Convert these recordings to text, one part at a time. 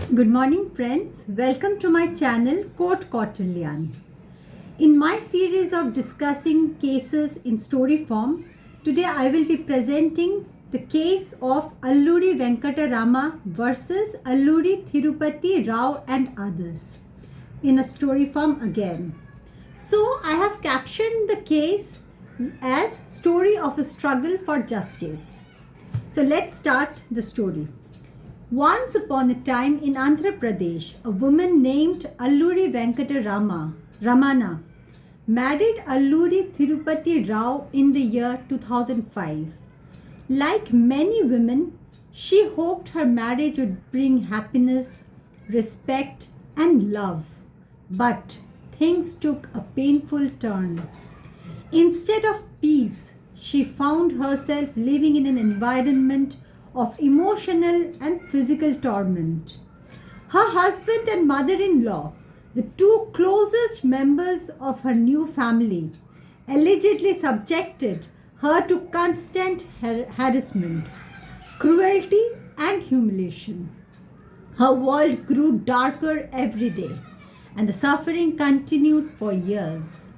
Good morning, friends. Welcome to my channel Court Kautilyan. In my series of discussing cases in story form, today I will be presenting the case of Aluri Venkata Rama versus Aluri Thirupathi Rao and others in a story form again. So I have captioned the case as Story of a Struggle for Justice. So let's start the story. Once upon a time in Andhra Pradesh, a woman named Aluri Venkata Ramana married Aluri Thirupathi Rao in the year 2005. Like many women, she hoped her marriage would bring happiness, respect, and love. But things took a painful turn. Instead of peace, she found herself living in an environment of emotional and physical torment. Her husband and mother-in-law, the two closest members of her new family, allegedly subjected her to constant harassment, cruelty, and humiliation. Her world grew darker every day, and the suffering continued for years.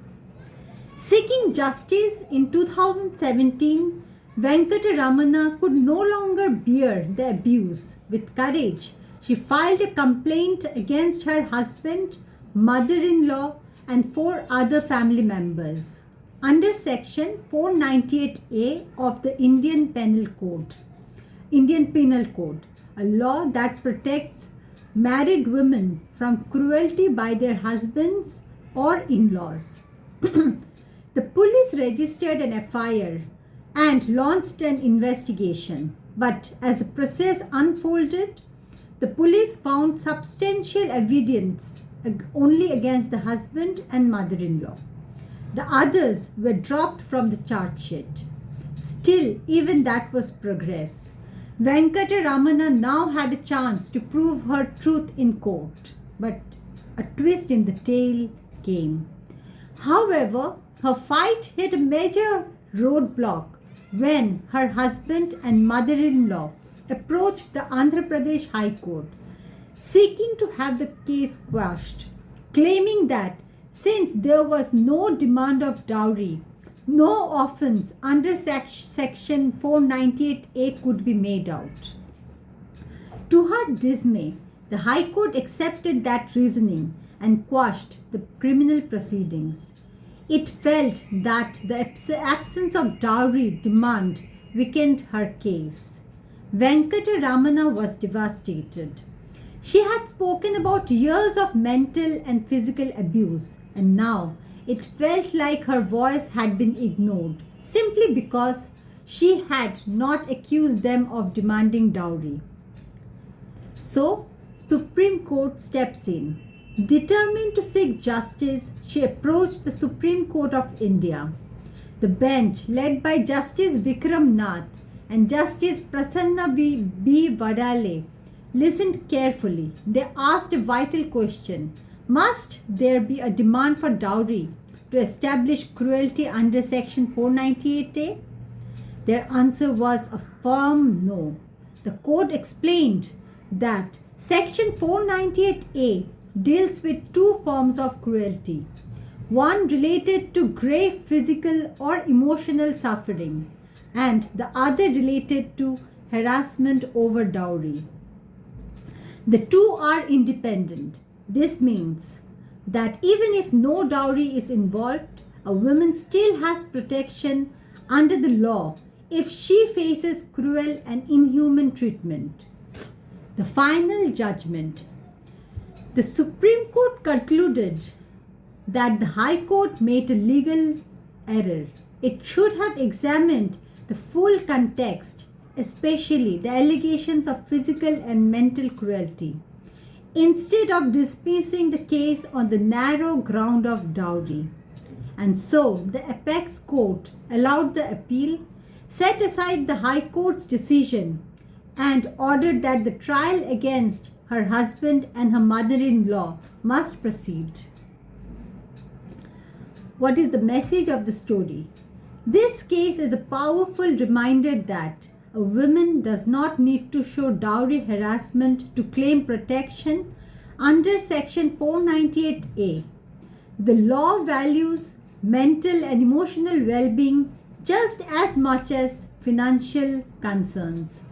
Seeking justice in 2017, Venkata Ramana could no longer bear the abuse. With courage, she filed a complaint against her husband, mother-in-law, and 4 other family members under Section 498A of the Indian Penal Code, a law that protects married women from cruelty by their husbands or in-laws. The police registered an FIR and launched an investigation. But as the process unfolded, the police found substantial evidence only against the husband and mother-in-law. The others were dropped from the charge sheet. Still, even that was progress. Venkata Ramana now had a chance to prove her truth in court. But a twist in the tale came. However, her fight hit a major roadblock when her husband and mother-in-law approached the Andhra Pradesh High Court, seeking to have the case quashed, claiming that since there was no demand of dowry, no offence under Section 498A could be made out. To her dismay, the High Court accepted that reasoning and quashed the criminal proceedings. It felt that the absence of dowry demand weakened her case. Venkata Ramana was devastated. She had spoken about years of mental and physical abuse, and now it felt like her voice had been ignored simply because she had not accused them of demanding dowry. So, Supreme Court steps in. Determined to seek justice, she approached the Supreme Court of India. The bench, led by Justice Vikram Nath and Justice Prasanna B. Vadale, listened carefully. They asked a vital question: must there be a demand for dowry to establish cruelty under Section 498A? Their answer was a firm no. The court explained that Section 498A deals with 2 forms of cruelty. One related to grave physical or emotional suffering, and the other related to harassment over dowry. The two are independent. This means that even if no dowry is involved, a woman still has protection under the law if she faces cruel and inhuman treatment. The final judgment. The Supreme Court concluded that the High Court made a legal error. It should have examined the full context, especially the allegations of physical and mental cruelty, instead of dismissing the case on the narrow ground of dowry. And so, the apex court allowed the appeal, set aside the High Court's decision, and ordered that the trial against her husband and her mother-in-law must proceed. What is the message of the story? This case is a powerful reminder that a woman does not need to show dowry harassment to claim protection under Section 498A. The law values mental and emotional well-being just as much as financial concerns.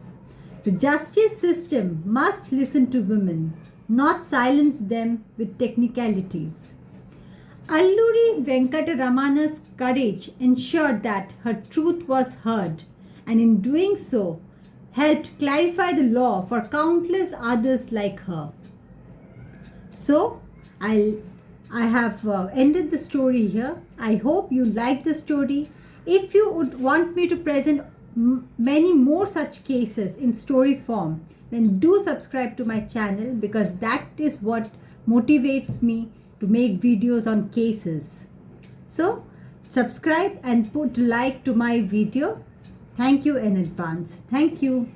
The justice system must listen to women, not silence them with technicalities. Aluri Venkata Ramana's courage ensured that her truth was heard, and in doing so, helped clarify the law for countless others like her. So, I have ended the story here. I hope you liked the story. If you would want me to present many more such cases in story form, then do subscribe to my channel, because that is what motivates me to make videos on cases. So subscribe and put like to my video. Thank you in advance. Thank you.